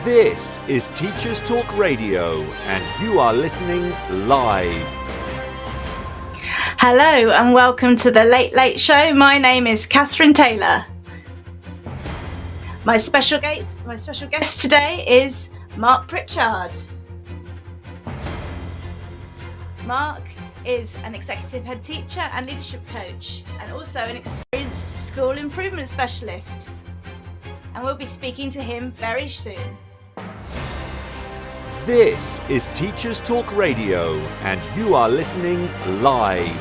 This is Teachers Talk Radio, and you are listening live. Hello and welcome to the Late Late Show. My name is Kathryn Taylor. My special guest today is Mark Pritchard. Mark is an executive head teacher and leadership coach, and also an experienced school improvement specialist. And we'll be speaking to him very soon. This is Teachers Talk Radio, and you are listening live.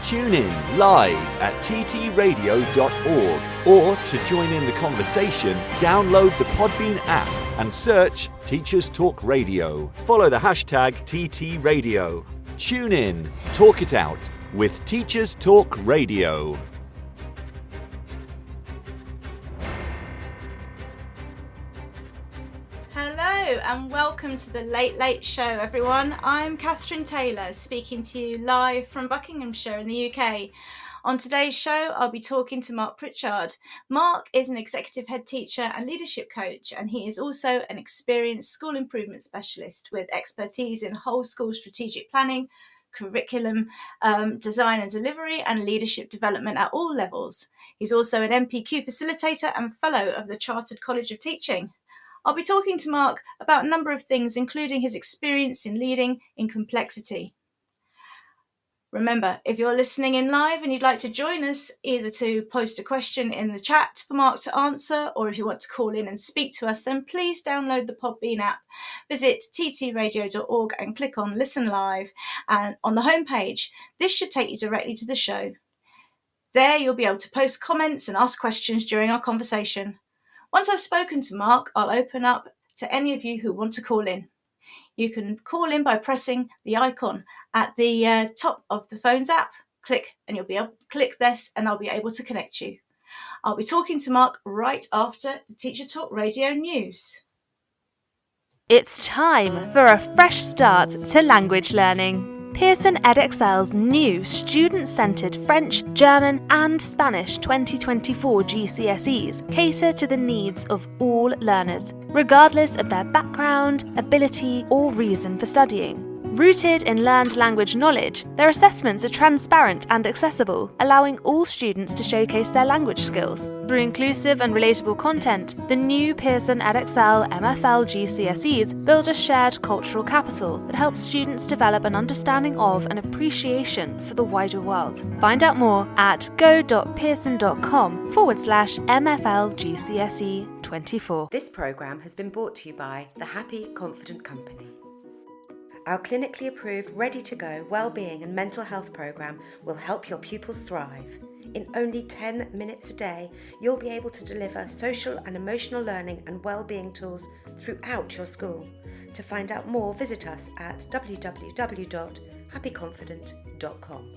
Tune in live at ttradio.org, or to join in the conversation, download the Podbean app and search Teachers Talk Radio. Follow the hashtag TTRadio. Tune in, talk it out with Teachers Talk Radio. Hello and welcome to the Late Late Show, everyone. I'm Kathryn Taylor, speaking to you live from Buckinghamshire in the UK. On today's show, I'll be talking to Mark Pritchard. Mark is an executive head teacher and leadership coach, and he is also an experienced school improvement specialist with expertise in whole school strategic planning, curriculum design and delivery, and leadership development at all levels. He's also an MPQ facilitator and fellow of the Chartered College of Teaching. I'll be talking to Mark about a number of things, including his experience in leading in complexity. Remember, if you're listening in live and you'd like to join us, either to post a question in the chat for Mark to answer, or if you want to call in and speak to us, then please download the Podbean app. Visit ttradio.org and click on Listen Live. And on the homepage, this should take you directly to the show. There you'll be able to post comments and ask questions during our conversation. Once I've spoken to Mark, I'll open up to any of you who want to call in. You can call in by pressing the icon at the top of the phone's app. Click, and you'll be able to click this, and I'll be able to connect you. I'll be talking to Mark right after the Teacher Talk Radio news. It's time for a fresh start to language learning. Pearson EdXL's new student-centred French, German and Spanish 2024 GCSEs cater to the needs of all learners, regardless of their background, ability or reason for studying. Rooted in learned language knowledge, their assessments are transparent and accessible, allowing all students to showcase their language skills. Through inclusive and relatable content, the new Pearson EdXL MFL GCSEs build a shared cultural capital that helps students develop an understanding of and appreciation for the wider world. Find out more at go.pearson.com/MFL GCSE 24. This programme has been brought to you by the Happy Confident Company. Our clinically approved, ready-to-go wellbeing and mental health programme will help your pupils thrive. In only 10 minutes a day, you'll be able to deliver social and emotional learning and wellbeing tools throughout your school. To find out more, visit us at www.happyconfident.com.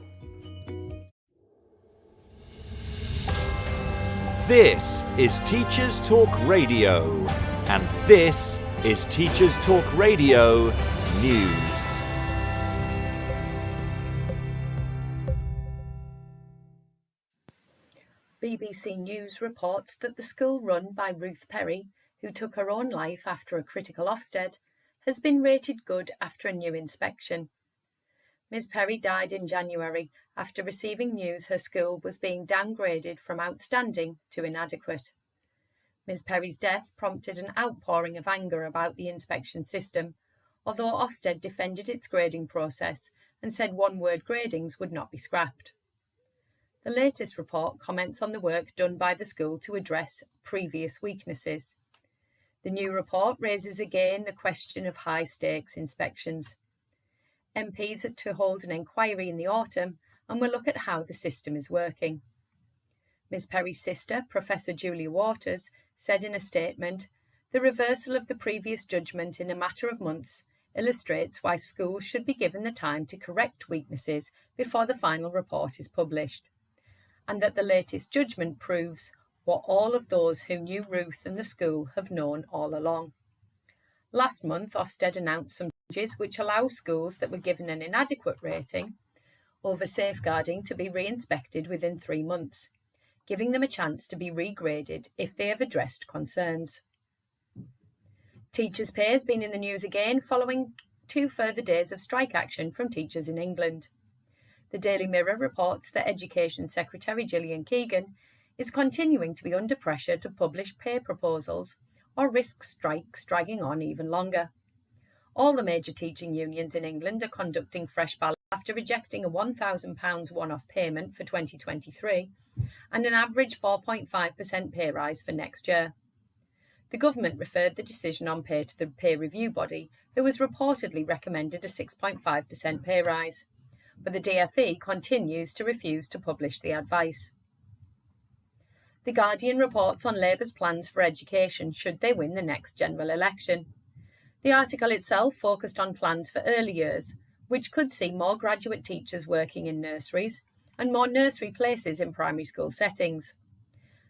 This is Teachers Talk Radio, and this is Teachers Talk Radio News. BBC News reports that the school run by Ruth Perry, who took her own life after a critical Ofsted, has been rated good after a new inspection. Ms Perry died in January after receiving news her school was being downgraded from outstanding to inadequate. Ms Perry's death prompted an outpouring of anger about the inspection system, although Ofsted defended its grading process and said one-word gradings would not be scrapped. The latest report comments on the work done by the school to address previous weaknesses. The new report raises again the question of high-stakes inspections. MPs are to hold an inquiry in the autumn and will look at how the system is working. Ms Perry's sister, Professor Julia Waters, said in a statement, "The reversal of the previous judgment in a matter of months illustrates why schools should be given the time to correct weaknesses before the final report is published, and that the latest judgment proves what all of those who knew Ruth and the school have known all along." Last month, Ofsted announced some changes which allow schools that were given an inadequate rating over safeguarding to be re-inspected within 3 months, giving them a chance to be regraded if they have addressed concerns. Teachers' pay has been in the news again following 2 further days of strike action from teachers in England. The Daily Mirror reports that Education Secretary Gillian Keegan is continuing to be under pressure to publish pay proposals or risk strikes dragging on even longer. All the major teaching unions in England are conducting fresh ballots after rejecting a £1,000 one-off payment for 2023 and an average 4.5% pay rise for next year. The government referred the decision on pay to the pay review body, who has reportedly recommended a 6.5% pay rise, but the DfE continues to refuse to publish the advice. The Guardian reports on Labour's plans for education should they win the next general election. The article itself focused on plans for early years, which could see more graduate teachers working in nurseries and more nursery places in primary school settings.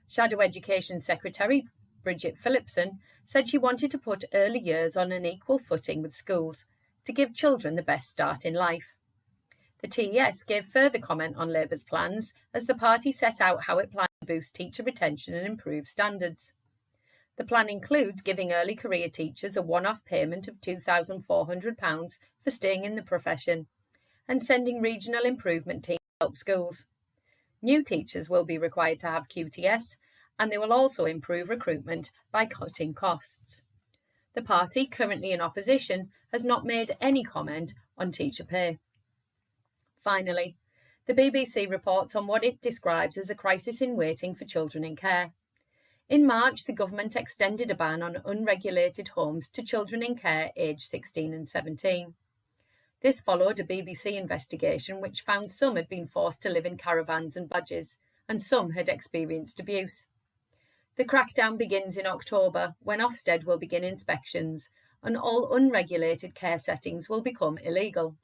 Shadow Education Secretary Bridget Phillipson said she wanted to put early years on an equal footing with schools to give children the best start in life. The TES gave further comment on Labour's plans as the party set out how it plans to boost teacher retention and improve standards. The plan includes giving early career teachers a one-off payment of £2,400 for staying in the profession and sending regional improvement teams to help schools. New teachers will be required to have QTS, and they will also improve recruitment by cutting costs. The party, currently in opposition, has not made any comment on teacher pay. Finally, the BBC reports on what it describes as a crisis in waiting for children in care. In March, the government extended a ban on unregulated homes to children in care aged 16 and 17. This followed a BBC investigation which found some had been forced to live in caravans and badges, and some had experienced abuse. The crackdown begins in October, when Ofsted will begin inspections, and all unregulated care settings will become illegal.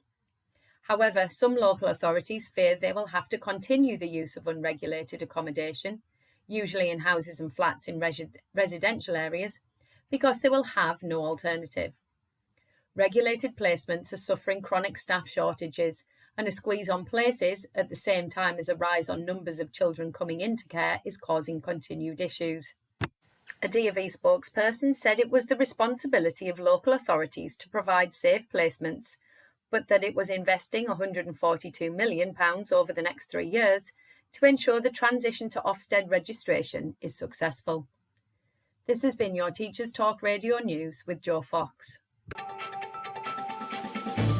However, some local authorities fear they will have to continue the use of unregulated accommodation, usually in houses and flats in residential areas, because they will have no alternative. Regulated placements are suffering chronic staff shortages, and a squeeze on places at the same time as a rise on numbers of children coming into care is causing continued issues. A DfE spokesperson said it was the responsibility of local authorities to provide safe placements, but that it was investing £142 million over the next 3 years to ensure the transition to Ofsted registration is successful. This has been your Teachers Talk Radio News with Joe Fox.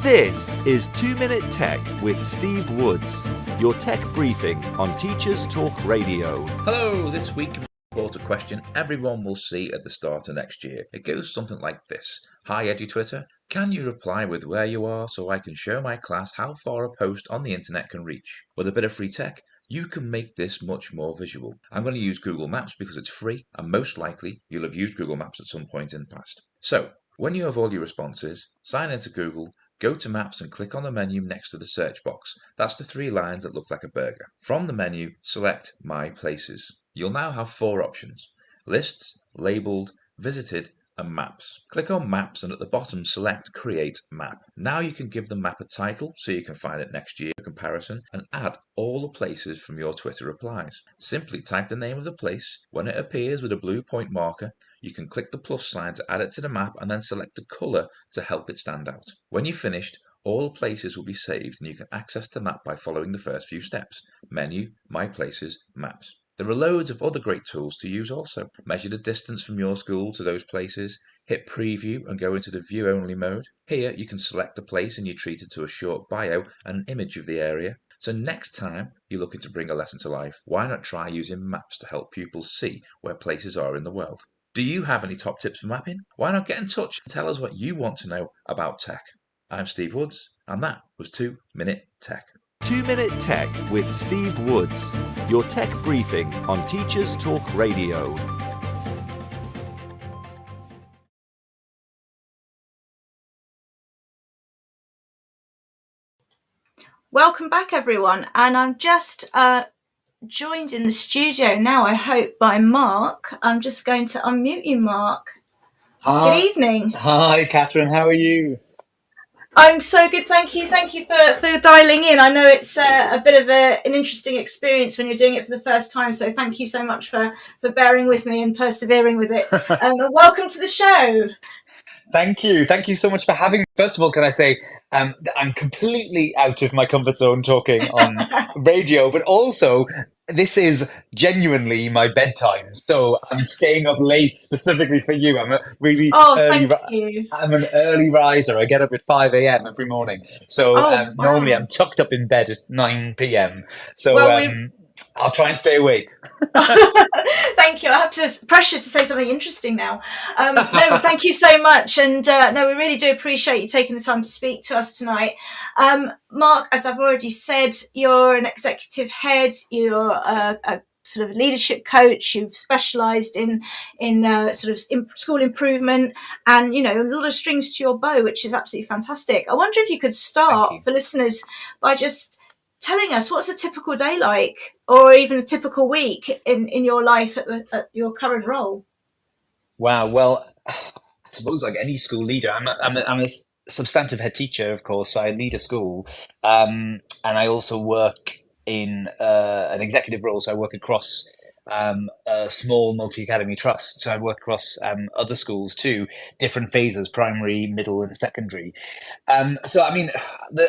This is 2 Minute Tech with Steve Woods, your tech briefing on Teachers Talk Radio. Hello, this week we report a question everyone will see at the start of next year. It goes something like this. Hi EduTwitter, can you reply with where you are so I can show my class how far a post on the internet can reach? With a bit of free tech, you can make this much more visual. I'm going to use Google Maps because it's free, and most likely you'll have used Google Maps at some point in the past. So, when you have all your responses, sign into Google, go to Maps and click on the menu next to the search box. That's the 3 lines that look like a burger. From the menu, select My Places. You'll now have 4 options: Lists, Labelled, Visited, and Maps. Click on Maps and at the bottom select Create Map. Now you can give the map a title so you can find it next year for comparison and add all the places from your Twitter replies. Simply type the name of the place. When it appears with a blue point marker, you can click the plus sign to add it to the map and then select a colour to help it stand out. When you've finished, all the places will be saved and you can access the map by following the first few steps: Menu, My Places, Maps. There are loads of other great tools to use also. Measure the distance from your school to those places, hit preview and go into the view only mode. Here you can select a place and you're treated to a short bio and an image of the area. So next time you're looking to bring a lesson to life, why not try using maps to help pupils see where places are in the world? Do you have any top tips for mapping? Why not get in touch and tell us what you want to know about tech? I'm Steve Woods and that was 2 Minute Tech. 2 Minute Tech with Steve Woods, your tech briefing on Teachers Talk Radio. Welcome back, everyone, and I'm just joined in the studio now, I hope, by Mark. I'm just going to unmute you, Mark. Hi. Good evening. Hi, Kathryn. How are you? I'm so good, thank you. Thank you for dialing in. I know it's a bit of an interesting experience when you're doing it for the first time, so thank you so much for bearing with me and persevering with it. Welcome to the show. Thank you. Thank you so much for having me. First of all, can I say I'm completely out of my comfort zone talking on radio, but also this is genuinely my bedtime. So I'm staying up late specifically for you. I'm a really Oh, early. thank you. I'm an early riser. I get up at 5 a.m. every morning. So Oh, normally wow. I'm tucked up in bed at 9 p.m. So Well, we I'll try and stay awake. thank you. I have to pressure to say something interesting now. No, thank you so much, and no, we really do appreciate you taking the time to speak to us tonight. Mark, as I've already said, you're an executive head. You're a sort of leadership coach. You've specialised in school improvement, and a lot of strings to your bow, which is absolutely fantastic. I wonder if you could Thank start you. for listeners by just telling us what's a typical day like, or even a typical week in your life at your current role. Wow. Well, I suppose like any school leader, I'm a substantive head teacher, of course. So I lead a school, and I also work in an executive role. So I work across a small multi-academy trust. So I work across other schools too, different phases: primary, middle, and secondary. So I mean,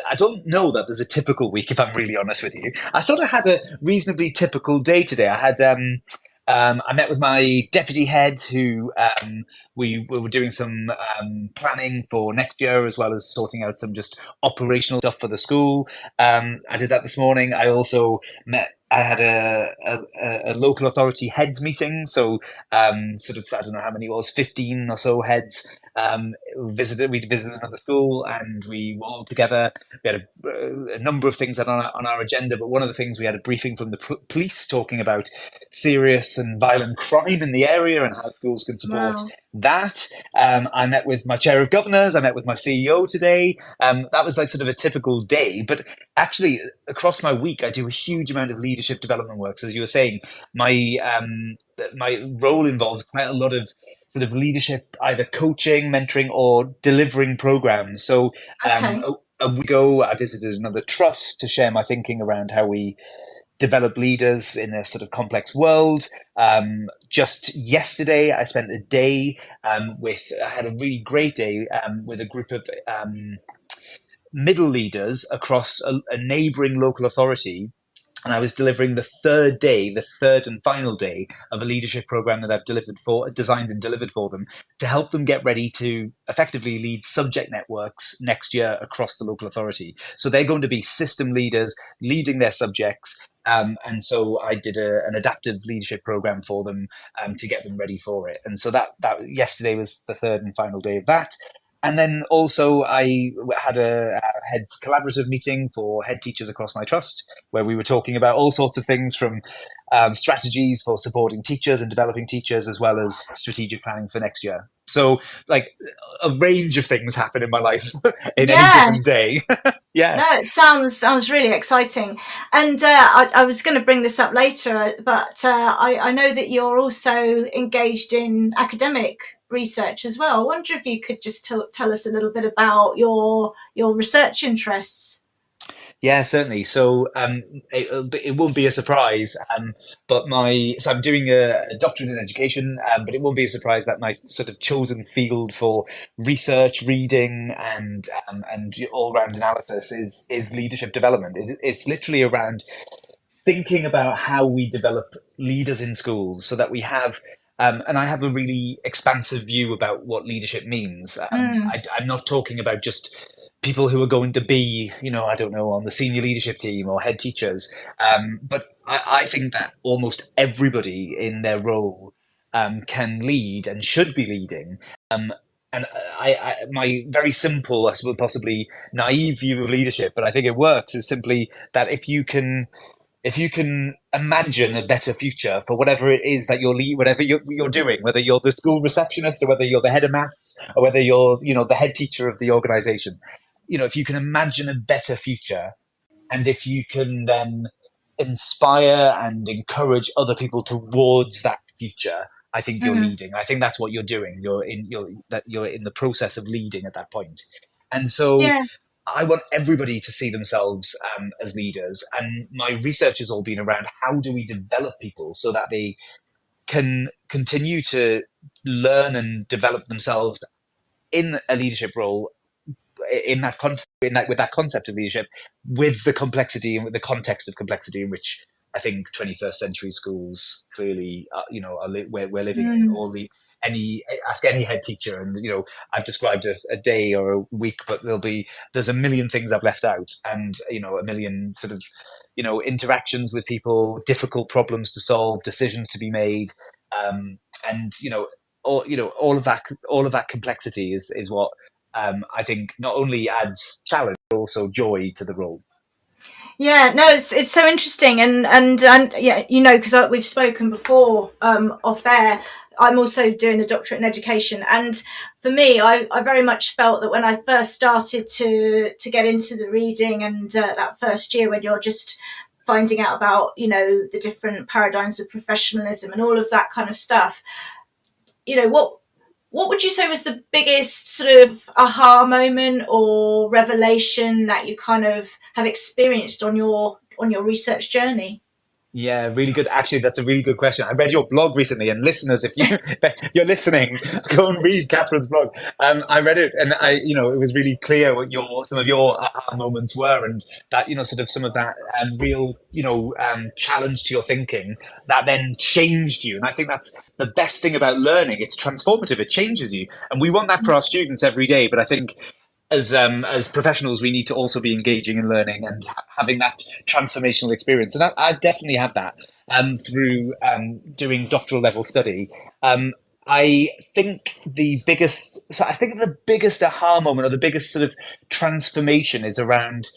I don't know that there's a typical week. If I'm really honest with you, I sort of had a reasonably typical day today. I met with my deputy head, who we were doing some planning for next year, as well as sorting out some just operational stuff for the school. I did that this morning. I also met. I had a local authority heads meeting, so sort of I don't know how many it was, 15 or so heads. We visited another school, and we were all together. We had a number of things on our agenda, but one of the things, we had a briefing from the police talking about serious and violent crime in the area and how schools can support Wow. that. I met with my chair of governors. I met with my CEO today. That was like sort of a typical day, but actually across my week, I do a huge amount of leadership development work. So as you were saying, my role involves quite a lot of sort of leadership, either coaching, mentoring, or delivering programs. So Okay. a week ago, I visited another trust to share my thinking around how we develop leaders in a sort of complex world. Just yesterday, I spent a day I had a really great day with a group of middle leaders across a neighbouring local authority, and I was delivering the third and final day of a leadership program that I've designed and delivered for them, to help them get ready to effectively lead subject networks next year across the local authority. So they're going to be system leaders leading their subjects. And so I did an adaptive leadership program for them to get them ready for it. And so that yesterday was the third and final day of that. And then also I had a heads collaborative meeting for head teachers across my trust, where we were talking about all sorts of things, from strategies for supporting teachers and developing teachers, as well as strategic planning for next year. So like a range of things happen in my life in any Yeah. given day. Yeah. No, it sounds really exciting, and I was going to bring this up later, but I know that you're also engaged in academic research as well. I wonder if you could just tell us a little bit about your research interests. Yeah, certainly. So it won't be a surprise, but I'm doing a doctorate in education, but it won't be a surprise that my sort of chosen field for research, reading, and all round analysis is leadership development. It's literally around thinking about how we develop leaders in schools, so that we have. And I have a really expansive view about what leadership means. I'm not talking about just people who are going to be, I don't know, on the senior leadership team or head teachers. But I think that almost everybody in their role can lead and should be leading. And my very simple, I suppose, possibly naive view of leadership, but I think it works, is simply that if you can imagine a better future for whatever it is that whatever you're doing, whether you're the school receptionist, or whether you're the head of maths, or whether you're, the head teacher of the organization, if you can imagine a better future, and if you can then inspire and encourage other people towards that future, I think you're Mm-hmm. leading. I think that's what you're doing. You're in the process of leading at that point. And so Yeah. I want everybody to see themselves as leaders, and my research has all been around how do we develop people so that they can continue to learn and develop themselves in a leadership role, with that concept of leadership, with the complexity and with the context of complexity in which I think 21st century schools clearly, we're living in. Ask any head teacher, and I've described a day or a week, but there's a million things I've left out, and a million sort of interactions with people, difficult problems to solve, decisions to be made, and all of that complexity is what I think not only adds challenge but also joy to the role. Yeah, no, it's so interesting, and yeah, because we've spoken before off air. I'm also doing a doctorate in education, and for me, I very much felt that when I first started to get into the reading, and that first year when you're just finding out about the different paradigms of professionalism and all of that kind of stuff, what would you say was the biggest sort of aha moment or revelation that you kind of have experienced on your research journey? Yeah, really good. Actually, that's a really good question. I read your blog recently, and listeners, if you're listening, go and read Kathryn's blog. I read it, and it was really clear what some of your aha moments were, and that sort of some of that real challenge to your thinking that then changed you. And I think that's the best thing about learning. It's transformative. It changes you, and we want that for our students every day. But I think as professionals, we need to also be engaging and learning and having that transformational experience. And I've definitely had that through doing doctoral level study. I think the biggest aha moment, or the biggest sort of transformation, is around,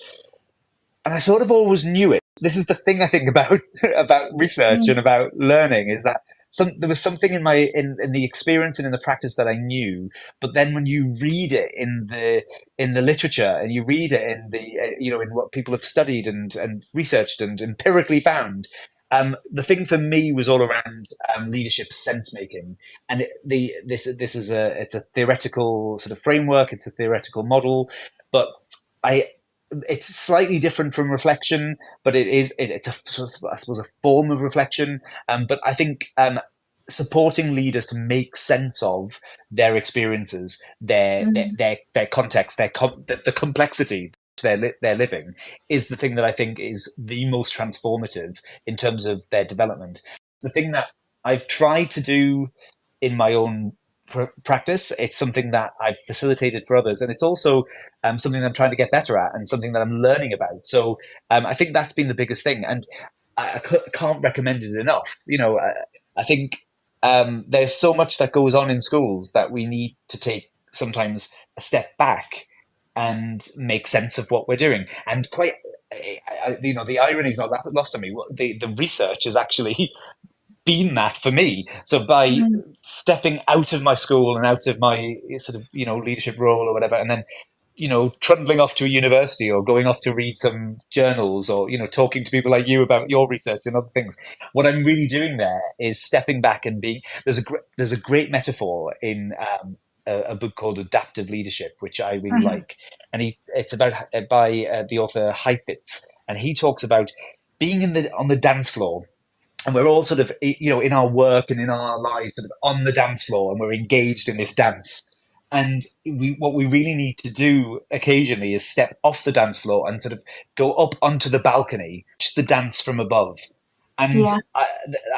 and I sort of always knew it. This is the thing I think about research and about learning, is that there was something in the experience and in the practice that I knew, but then when you read it in the literature, and you read it in in what people have studied and researched and empirically found, the thing for me was all around leadership sense making, and it's a theoretical sort of framework, it's a theoretical model, but it's slightly different from reflection, but it's I suppose a form of reflection. But I think supporting leaders to make sense of their experiences, their context, the complexity they're living, is the thing that I think is the most transformative in terms of their development. The thing that I've tried to do in my own practice, it's something that I've facilitated for others, and it's also something that I'm trying to get better at, and something that I'm learning about. So I think that's been the biggest thing, and I can't recommend it enough. I think there's so much that goes on in schools that we need to take sometimes a step back and make sense of what we're doing. And the irony is not lost on me. The research has actually been that for me. So by stepping out of my school and out of my sort of leadership role or whatever, and then trundling off to a university, or going off to read some journals, or talking to people like you about your research and other things, what I'm really doing there is stepping back and being. There's a great metaphor in a book called Adaptive Leadership, which I really like, and it's about by the author Heifetz, and he talks about being on the dance floor. And we're all sort of, in our work and in our lives, sort of on the dance floor, and we're engaged in this dance. And what we really need to do occasionally is step off the dance floor and sort of go up onto the balcony, watch the dance from above. And Yeah.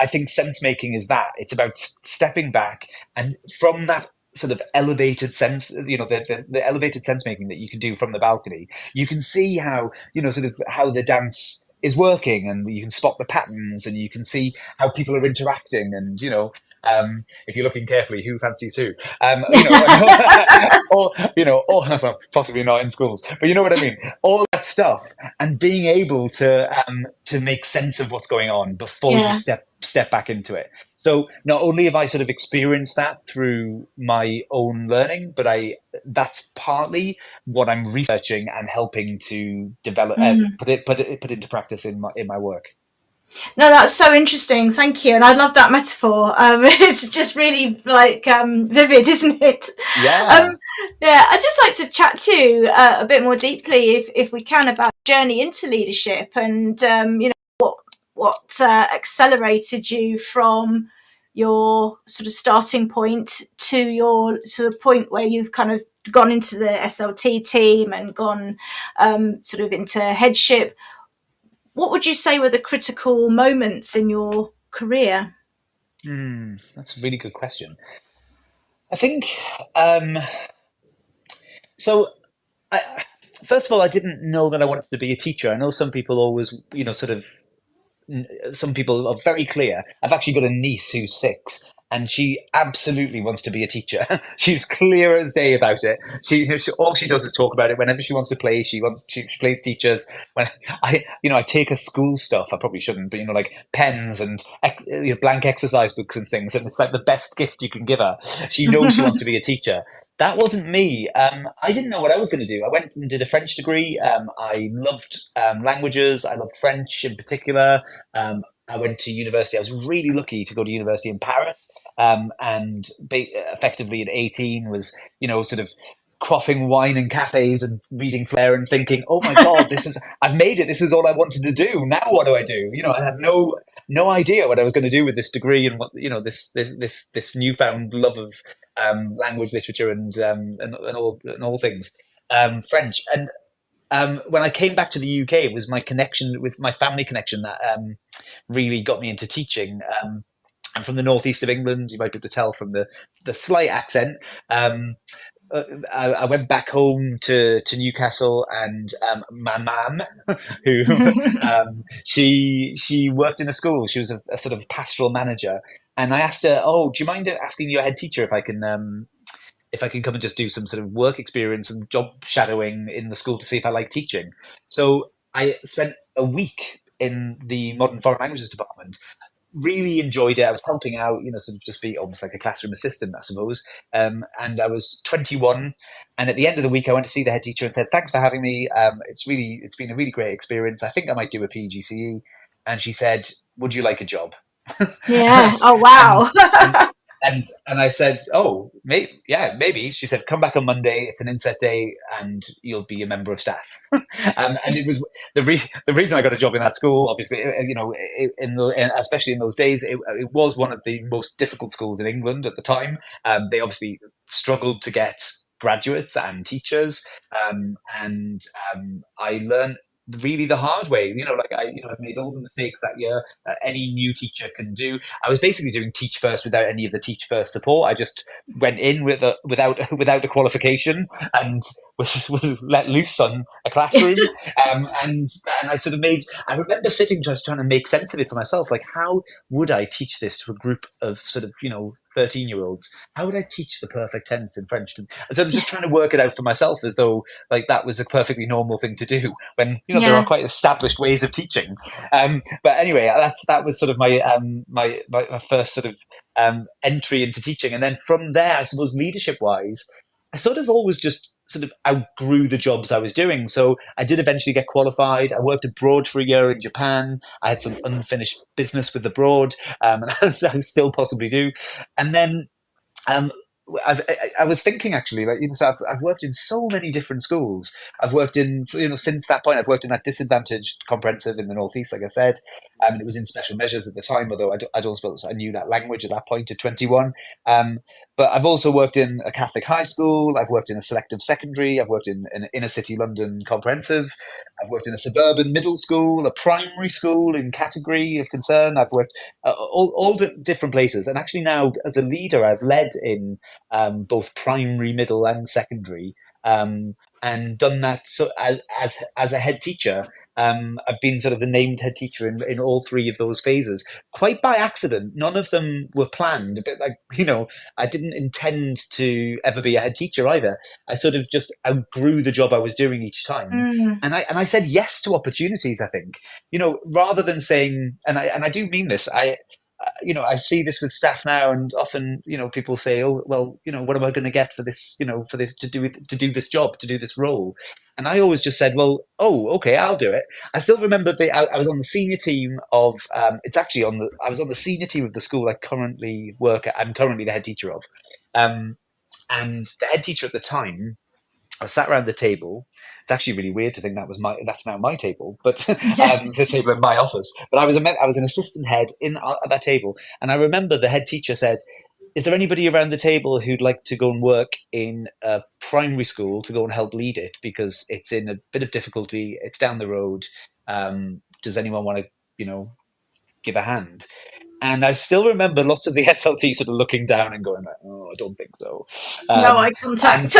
I think sense making is that. It's about stepping back, and from that sort of elevated sense, the elevated sense making that you can do from the balcony, you can see how, sort of how the dance is working, and you can spot the patterns, and you can see how people are interacting, and if you're looking carefully, who fancies who, or well, possibly not in schools, but you know what I mean, all that stuff, and being able to make sense of what's going on before you step back into it. So not only have I sort of experienced that through my own learning, but that's partly what I'm researching and helping to develop, put into practice in my work. No, that's so interesting. Thank you, and I love that metaphor. It's just really vivid, isn't it? Yeah. Yeah. I'd just like to chat to you a bit more deeply, if we can, about journey into leadership, and what accelerated you from your sort of starting point to your sort of point where you've kind of gone into the SLT team and gone sort of into headship, what would you say were the critical moments in your career? That's a really good question. I think so. First of all, I didn't know that I wanted to be a teacher. I know some people always, some people are very clear. I've actually got a niece who's 6, and she absolutely wants to be a teacher. She's clear as day about it. All she does is talk about it. Whenever she wants to play, she plays teachers. When I take her school stuff. I probably shouldn't, but like pens and blank exercise books and things, and it's like the best gift you can give her. She knows she wants to be a teacher. That wasn't me. I didn't know what I was going to do. I went and did a French degree. I loved languages. I loved French in particular. I went to university. I was really lucky to go to university in Paris, and effectively at 18 was, sort of quaffing wine in cafes and reading Flair and thinking, oh my God, I've made it. This is all I wanted to do. Now what do I do? I had no idea what I was going to do with this degree and what, this newfound love of language, literature, and all things French. And when I came back to the UK, it was my connection with my family connection that really got me into teaching. I'm from the northeast of England. You might be able to tell from the slight accent. I went back home to Newcastle, and my mum, who she worked in a school. She was a sort of pastoral manager, and I asked her, "Oh, do you mind asking your head teacher if I can come and just do some sort of work experience and job shadowing in the school to see if I like teaching?" So I spent a week in the Modern Foreign Languages department. Really enjoyed it. I was helping out, sort of just be almost like a classroom assistant, I suppose. And I was 21. And at the end of the week, I went to see the head teacher and said, "Thanks for having me. It's been a really great experience. I think I might do a PGCE." And she said, "Would you like a job?" Yeah. Oh, wow. And I said, "Oh, maybe." She said, "Come back on Monday. It's an inset day, and you'll be a member of staff." And it was the reason I got a job in that school. Obviously, especially in those days, it was one of the most difficult schools in England at the time. They obviously struggled to get graduates and teachers, and I learned really the hard way. I've made all the mistakes that year that any new teacher can do. I was basically doing Teach First without any of the Teach First support. I just went in without a qualification and was let loose on a classroom. And I sort of I remember sitting just trying to make sense of it for myself. Like, how would I teach this to a group of sort of 13-year-olds? How would I teach the perfect tense in French? And so I was just trying to work it out for myself, as though like that was a perfectly normal thing to do when there are quite established ways of teaching. But anyway, that was sort of my first sort of entry into teaching. And then from there, I suppose leadership wise, I sort of always just sort of outgrew the jobs I was doing. So I did eventually get qualified. I worked abroad for a year in Japan. I had some unfinished business with abroad, and I still possibly do. And then I was thinking actually, so I've worked in so many different schools. I've worked in, since that point, I've worked in that disadvantaged comprehensive in the northeast, like I said. It was in special measures at the time, although I don't suppose I knew that language at that point at 21. But I've also worked in a Catholic high school. I've worked in a selective secondary. I've worked in an inner city London comprehensive. I've worked in a suburban middle school, a primary school in category of concern. I've worked all different places. And actually now, as a leader, I've led in both primary, middle, and secondary, and done that as a head teacher. I've been sort of the named head teacher in all 3 of those phases, quite by accident. None of them were planned. A bit like, I didn't intend to ever be a head teacher either. I sort of just outgrew the job I was doing each time, and I said yes to opportunities. I think, rather than saying, and I do mean this. I see this with staff now, and often, people say, "Oh, well, what am I going to get for this? For this to do this job, to do this role?" And I always just said, "Well, oh, okay, I'll do it." I still remember I was on the senior team of. I was on the senior team of the school I currently work at. I'm currently the head teacher of, and the head teacher at the time I was sat around the table. It's actually really weird to think that's now my table, but Yeah. the table in my office. But I was an assistant head at that table, and I remember the head teacher said, "Is there anybody around the table who'd like to go and work in a primary school to go and help lead it because it's in a bit of difficulty? It's down the road. Does anyone want to, give a hand?" And I still remember lots of the SLT sort of looking down and going, like, "Oh, I don't think so." No eye And contact.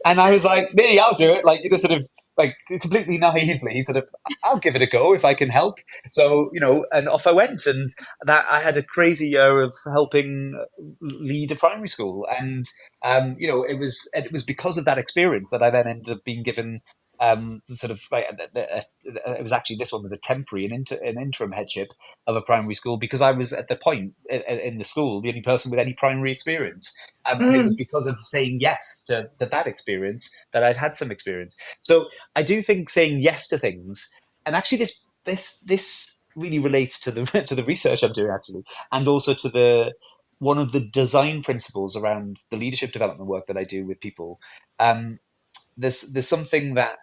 and I was like, "Me, I'll do it." Like, sort of like completely naively, sort of, "I'll give it a go if I can help." So, and off I went, and that I had a crazy year of helping lead a primary school, and it was because of that experience that I then ended up being given. Sort of like it was actually, this one was a temporary an interim headship of a primary school because I was at the point in the school the only person with any primary experience. And it was Mm, because of saying yes to that experience that I'd had some experience. So I do think saying yes to things, and actually this really relates to the to the research I'm doing actually, and also to the one of the design principles around the leadership development work that I do with people. Um, there's something that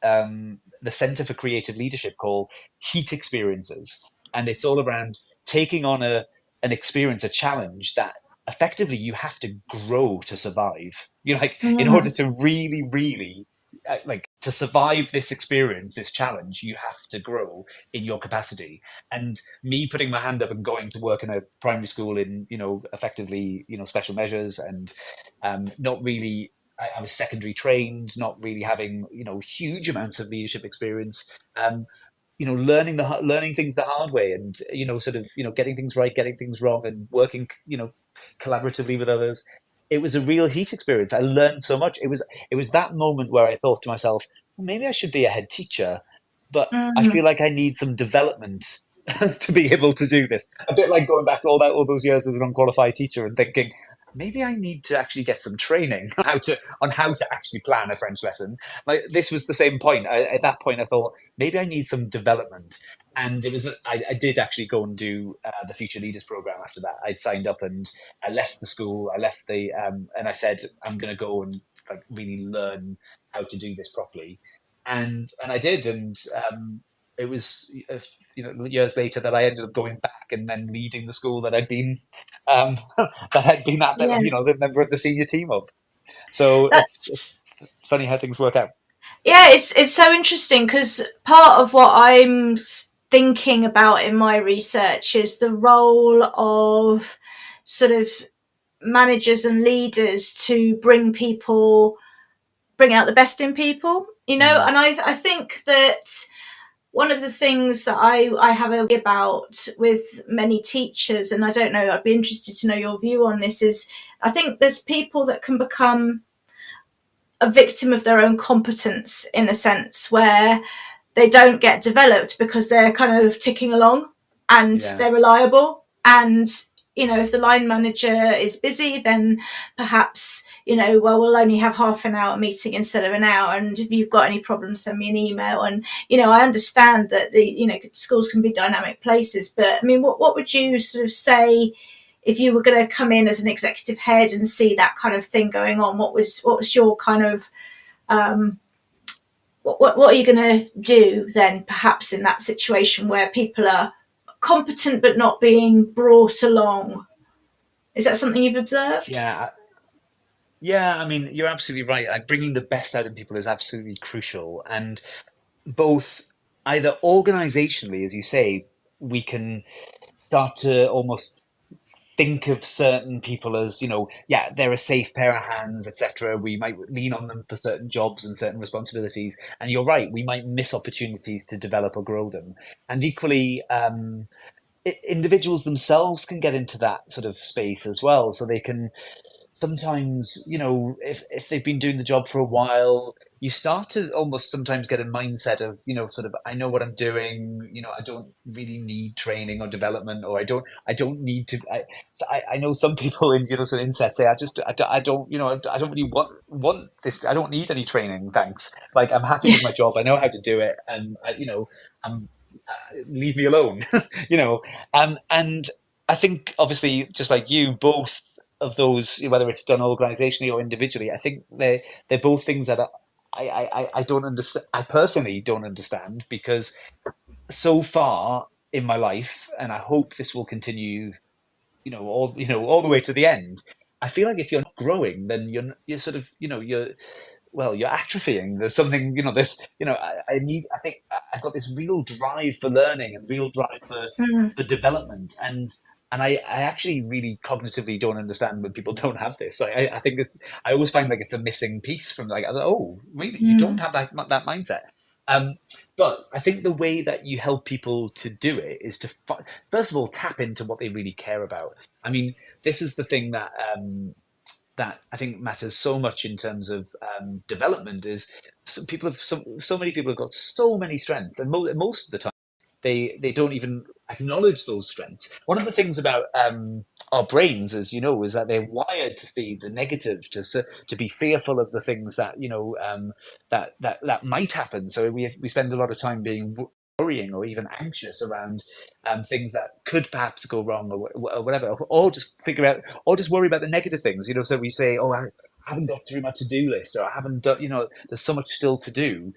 the Center for Creative Leadership call heat experiences, and it's all around taking on an experience, a challenge that effectively you have to grow to survive. Like, in order mm, to really, really like to survive this experience, this challenge, you have to grow in your capacity. And me putting my hand up and going to work in a primary school in, effectively, special measures, and not really, I was secondary trained, not really having huge amounts of leadership experience. Learning things the hard way, and sort of getting things right, getting things wrong, and working collaboratively with others. It was a real heat experience. I learned so much. It was that moment where I thought to myself, well, maybe I should be a head teacher, but I mm. feel like I need some development to be able to do this. A bit like going back all those years as an unqualified teacher and thinking, maybe I need to actually get some training on how to actually plan a French lesson. Like, this was the same point. At that point, I thought maybe I need some development. And I did actually go and do the Future Leaders program after that. I signed up and I left the school. I left and I said, I'm going to go and like really learn how to do this properly. And I did. And it was years later that I ended up going back and then leading the school that I'd been that had been at Yeah, the member of the senior team of. So it's that's funny how things work out. yeah. It's so interesting because part of what I'm thinking about in my research is the role of sort of managers and leaders to bring out the best in people. Mm. And I think that one of the things that I have a about with many teachers, and I don't know, I'd be interested to know your view on this, is I think there's people that can become a victim of their own competence in a sense where they don't get developed because they're kind of ticking along and Yeah, they're reliable. And, if the line manager is busy, then perhaps, well, we'll only have half an hour meeting instead of an hour. And if you've got any problems, send me an email. And, I understand that schools can be dynamic places, but I mean, what would you sort of say if you were going to come in as an executive head and see that kind of thing going on? What was your kind of what are you going to do then, perhaps in that situation where people are competent but not being brought along? Is that something you've observed? yeah, yeah. I mean, you're absolutely right. Like, bringing the best out of people is absolutely crucial, and both either organizationally, as you say, we can start to almost think of certain people as, yeah, they're a safe pair of hands, etc. We might lean on them for certain jobs and certain responsibilities. And you're right, we might miss opportunities to develop or grow them. And equally, individuals themselves can get into that sort of space as well. So they can sometimes, if they've been doing the job for a while, you start to almost sometimes get a mindset of, sort of, I know what I'm doing, I don't really need training or development, or I don't need to, I know some people in, sort of insets say, I don't, I don't really want this. I don't need any training. Thanks. Like, I'm happy with my job. I know how to do it. And I'm, leave me alone, and I think obviously, just like you both, of those, whether it's done organizationally or individually, I think they're both things that I don't understand. I personally don't understand, because so far in my life, and I hope this will continue, all the way to the end. I feel like if you're not growing, then you're sort of, you're atrophying. There's something, I think I've got this real drive for learning and real drive for development. And I actually really cognitively don't understand when people don't have this. I think I always find like it's a missing piece from like, oh, really? You don't have that mindset. Um, but I think the way that you help people to do it is to, first of all, tap into what they really care about. I mean, this is the thing that I think matters so much in terms of development. Is so many people have got so many strengths, and most of the time they don't even acknowledge those strengths. One of the things about our brains, as you know, is that they're wired to see the negative, to be fearful of the things that that might happen. So we spend a lot of time being worrying or even anxious around things that could perhaps go wrong, or whatever, or just worry about the negative things. So we say, oh, I haven't got through my to-do list, or I haven't done, there's so much still to do.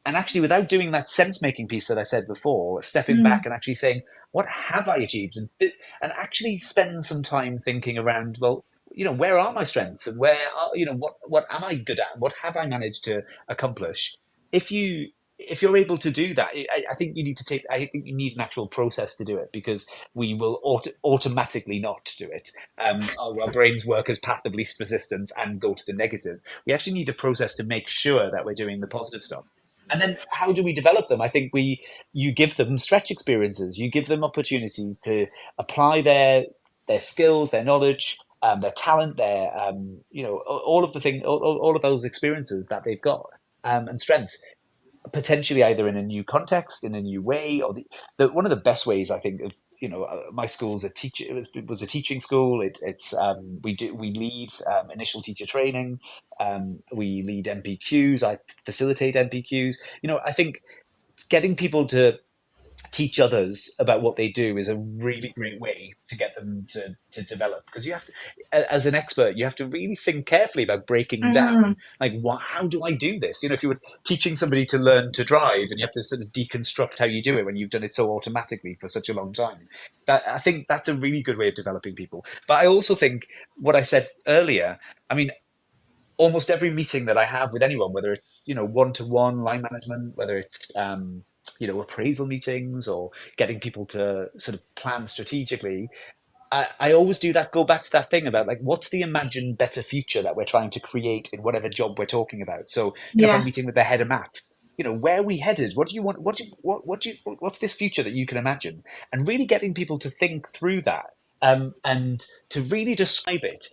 And actually, without doing that sense-making piece that I said before, stepping back and actually saying, what have I achieved? And actually spend some time thinking around, well, where are my strengths, and where are, what am I good at? What have I managed to accomplish? If you're able to do that, I think I think you need an actual process to do it, because we will automatically not do it. Our brains work as path of least resistance and go to the negative. We actually need a process to make sure that we're doing the positive stuff. And then how do we develop them? I think you give them stretch experiences. You give them opportunities to apply their skills, their knowledge, their talent, all of the thing, all of those experiences that they've got, and strengths, potentially either in a new context, in a new way, or one of the best ways, I think, of, my school's was a teaching school. We lead initial teacher training. We lead MPQs. I facilitate MPQs. I think getting people to teach others about what they do is a really great way to get them to develop, because you have to, as an expert, you have to really think carefully about breaking down, like, how do I do this? If you were teaching somebody to learn to drive, and you have to sort of deconstruct how you do it when you've done it so automatically for such a long time, I think that's a really good way of developing people. But I also think what I said earlier, I mean, almost every meeting that I have with anyone, whether it's one-to-one line management, whether it's appraisal meetings, or getting people to sort of plan strategically, I always do that. Go back to that thing about, like, what's the imagined better future that we're trying to create in whatever job we're talking about. So if I'm meeting with the head of maths, where are we headed? What do you want? What's this future that you can imagine? And really getting people to think through that, and to really describe it.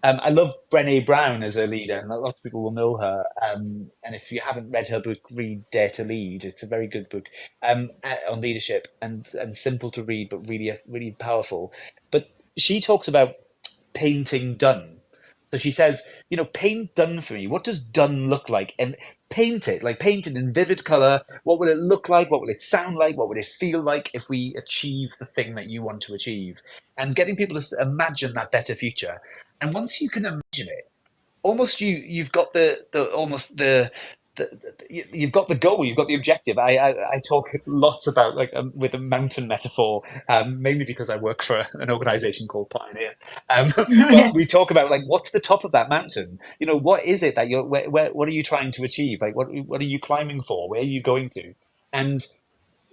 I love Brené Brown as a leader, and lots of people will know her. And if you haven't read her book, read Dare to Lead. It's a very good book on leadership, and simple to read, but really, really powerful. But she talks about painting done. So she says, paint done for me. What does done look like? And paint it in vivid color. What will it look like? What will it sound like? What would it feel like if we achieve the thing that you want to achieve? And getting people to imagine that better future. And once you can imagine it, almost you've got you've got the goal, you've got the objective. I talk lots about, like, with a mountain metaphor, mainly because I work for an organization called Pioneer. But we talk about, like, what's the top of that mountain? What is it that what are you trying to achieve? Like, what are you climbing for? Where are you going to? And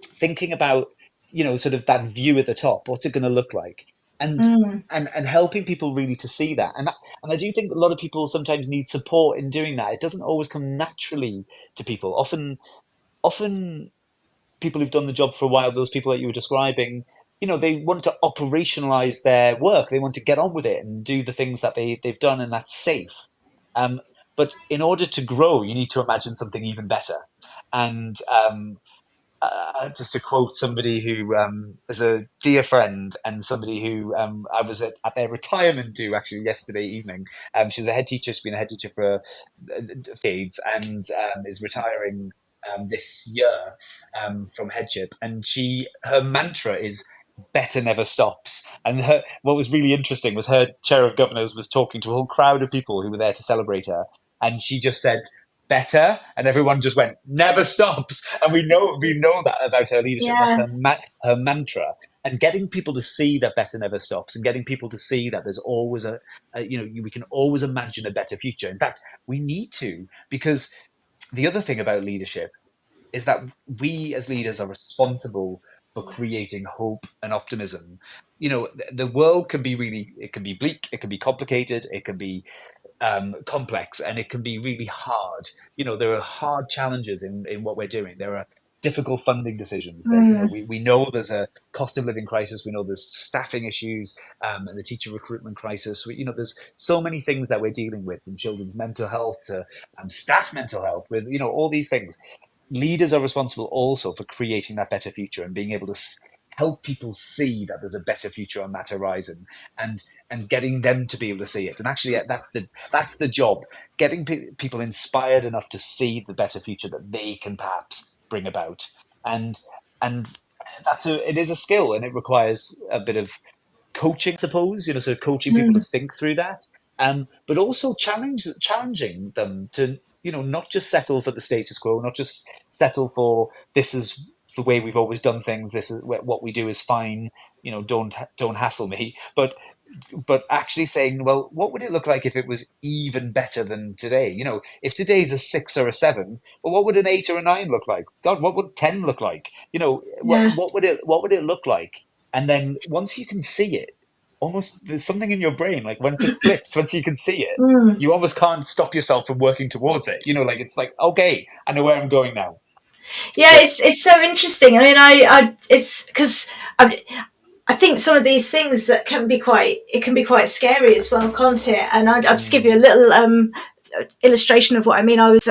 thinking about, sort of that view at the top, what's it going to look like? And helping people really to see that. And I do think a lot of people sometimes need support in doing that. It doesn't always come naturally to people. Often people who've done the job for a while, those people that you were describing, they want to operationalize their work. They want to get on with it and do the things that they've done, and that's safe. But in order to grow, you need to imagine something even better. And just to quote somebody who is a dear friend, and somebody who I was at their retirement do actually yesterday evening. She's a head teacher. She's been a head teacher for decades, and is retiring this year from headship. And her mantra is, better never stops. And what was really interesting was her chair of governors was talking to a whole crowd of people who were there to celebrate her, and she just said better, and everyone just went never stops. And we know that about her leadership. That's Yeah. her mantra. And getting people to see that better never stops, and getting people to see that there's always we can always imagine a better future. In fact, we need to, because the other thing about leadership is that we as leaders are responsible for creating hope and optimism. The world can be it can be bleak, it can be complicated, it can be complex, and it can be really hard. There are hard challenges in what we're doing. There are difficult funding decisions. That we know there's a cost of living crisis. We know there's staffing issues, and the teacher recruitment crisis. There's so many things that we're dealing with, from children's mental health to staff mental health, with all these things. Leaders are responsible also for creating that better future and being able to help people see that there's a better future on that horizon, and getting them to be able to see it. And actually, that's the job: getting people inspired enough to see the better future that they can perhaps bring about. And it is a skill, and it requires a bit of coaching, I suppose. So coaching people to think through that, but also challenging them to not just settle for the status quo, not just settle for this is the way we've always done things. This is what we do is fine. Don't hassle me. But actually saying, well, what would it look like if it was even better than today? If today's a 6 or a 7, well, what would an 8 or a 9 look like? God, what would 10 look like? Yeah. What would it look like? And then once you can see it, almost there's something in your brain, like once it flips, once you can see it, you almost can't stop yourself from working towards it. It's like, okay, I know where I'm going now. Yeah, it's so interesting. I mean, I it's because I think some of these things that can be quite scary as well, can't it? And I'll just give you a little illustration of what I mean. I was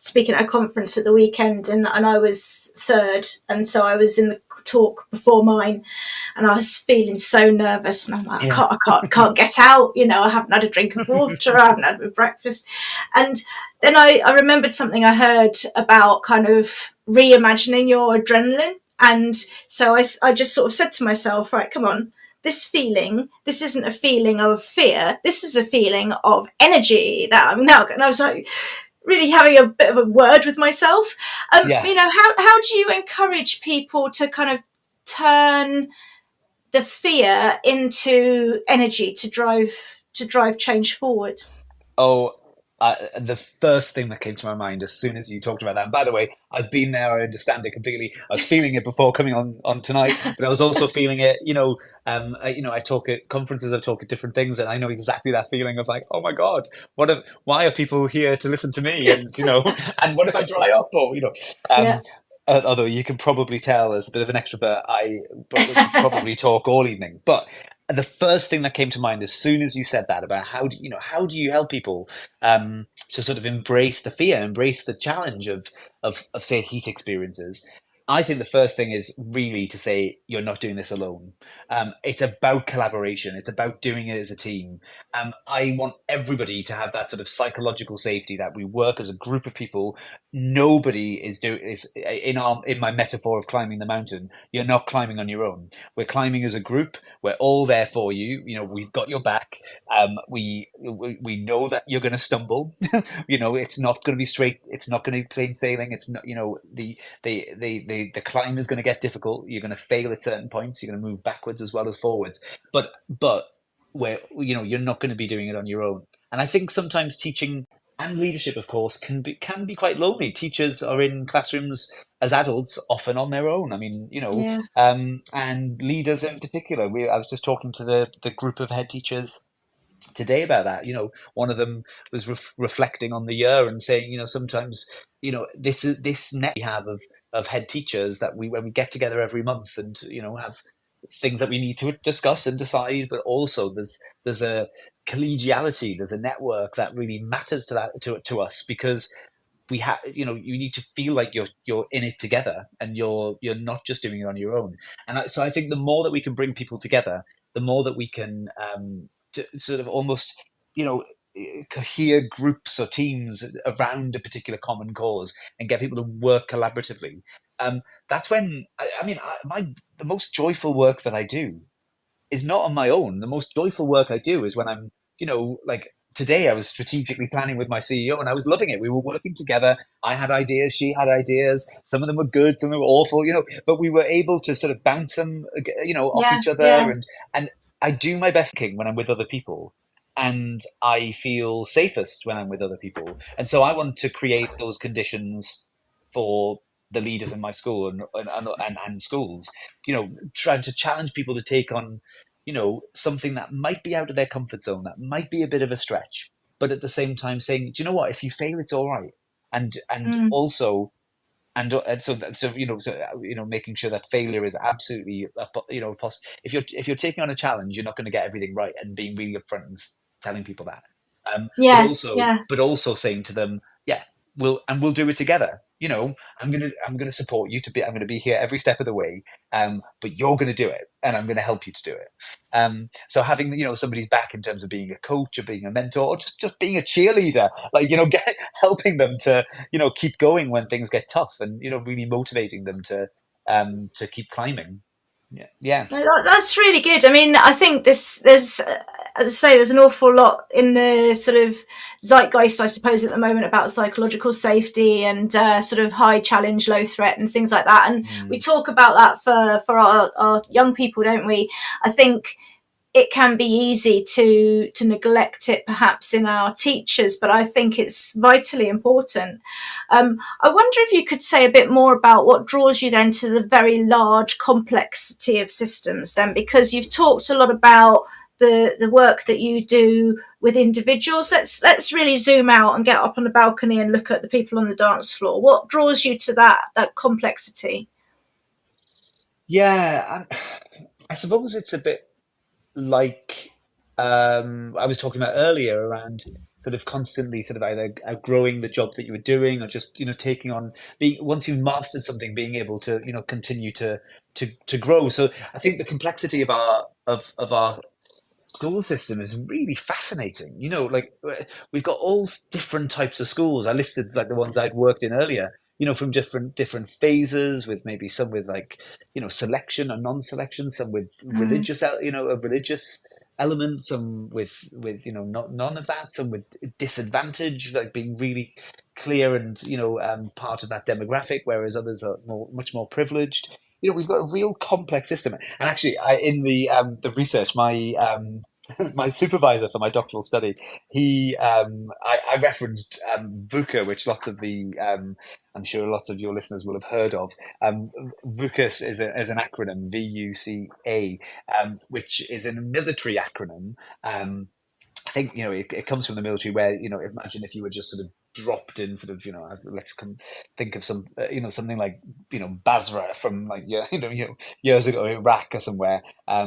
speaking at a conference at the weekend, and I was third, and so I was in the talk before mine, and I was feeling so nervous, and I'm like, Yeah. I can't get out. I haven't had a drink of water, I haven't had my breakfast, and then I remembered something I heard about kind of reimagining your adrenaline, and so I just sort of said to myself, right, come on. This isn't a feeling of fear. This is a feeling of energy that I'm now. And I was like, really having a bit of a word with myself. Yeah. How do you encourage people to kind of turn the fear into energy to drive change forward? Oh, the first thing that came to my mind as soon as you talked about that, and by the way, I've been there, I understand it completely. I was feeling it before coming on tonight, but I was also feeling it, I talk at conferences, I talk at different things, and I know exactly that feeling of like, oh my God, why are people here to listen to me? And, and what if I dry up? Or, Yeah. although you can probably tell as a bit of an extrovert, I could probably talk all evening. But the first thing that came to mind as soon as you said that about how do you help people to sort of embrace the fear, embrace the challenge of say heat experiences. I think the first thing is really to say you're not doing this alone. It's about collaboration. It's about doing it as a team. I want everybody to have that sort of psychological safety that we work as a group of people. Nobody is in my metaphor of climbing the mountain. You're not climbing on your own. We're climbing as a group. We're all there for you. We've got your back. We know that you're going to stumble. It's not going to be straight. It's not going to be plain sailing. It's not. The climb is going to get difficult. You're going to fail at certain points. You're going to move backwards as well as forwards. But where you're not going to be doing it on your own. And I think sometimes teaching and leadership, of course, can be quite lonely. Teachers are in classrooms as adults, often on their own. I mean, Yeah. and leaders in particular. I was just talking to the group of head teachers today about that. One of them was reflecting on the year and saying, sometimes, this net we have of head teachers that when we get together every month and have things that we need to discuss and decide, but also there's a collegiality, there's a network that really matters to us, because we have, you need to feel like you're in it together, and you're not just doing it on your own. And so I think the more that we can bring people together, the more that we can to sort of almost cohere groups or teams around a particular common cause and get people to work collaboratively. That's when the most joyful work that I do is not on my own. The most joyful work I do is when I'm, like today I was strategically planning with my CEO and I was loving it. We were working together. I had ideas, she had ideas. Some of them were good, some of them were awful, but we were able to sort of bounce them, off Yeah, each other. yeah. And I do my best when I'm with other people. And I feel safest when I'm with other people. And so I want to create those conditions for the leaders in my school and schools, trying to challenge people to take on something that might be out of their comfort zone, that might be a bit of a stretch, but at the same time saying, do you know what? If you fail, it's all right. And Mm. also, making sure that failure is absolutely, if you're taking on a challenge, you're not going to get everything right, and being really upfront and telling people that. But Yeah, also, yeah. saying to them, yeah, we'll do it together. I'm gonna support you I'm gonna be here every step of the way. But you're gonna do it, and I'm gonna help you to do it. So having somebody's back in terms of being a coach or being a mentor or just being a cheerleader, like helping them to keep going when things get tough, and really motivating them to keep climbing. Yeah. No, that's really good. I mean, I think there's, as I say, there's an awful lot in the sort of zeitgeist, I suppose, at the moment about psychological safety and sort of high challenge, low threat, and things like that. And we talk about that for our young people, don't we? I think it can be easy to neglect it perhaps in our teachers, but I think it's vitally important. I wonder if you could say a bit more about what draws you then to the very large complexity of systems then, because you've talked a lot about the work that you do with individuals. Let's really zoom out and get up on the balcony and look at the people on the dance floor. What draws you to that complexity? Yeah, I suppose it's a bit like I was talking about earlier around sort of constantly sort of either outgrowing the job that you were doing, or just taking on, being, once you've mastered something, being able to continue to grow. So I think the complexity of our school system is really fascinating. Like we've got all different types of schools. I listed like the ones I'd worked in earlier. From different phases, with maybe some with like selection or non-selection, some with Mm. religious a religious element, some with not none of that, some with disadvantage, like being really clear and part of that demographic, whereas others are much more privileged. We've got a real complex system. And actually, in the research, my my supervisor for my doctoral study, I referenced VUCA, which I'm sure lots of your listeners will have heard of. VUCA is an acronym, VUCA, which is a military acronym. I think it comes from the military, where imagine if you were just sort of dropped in, sort of let's think of something like Basra from like years ago, Iraq or somewhere,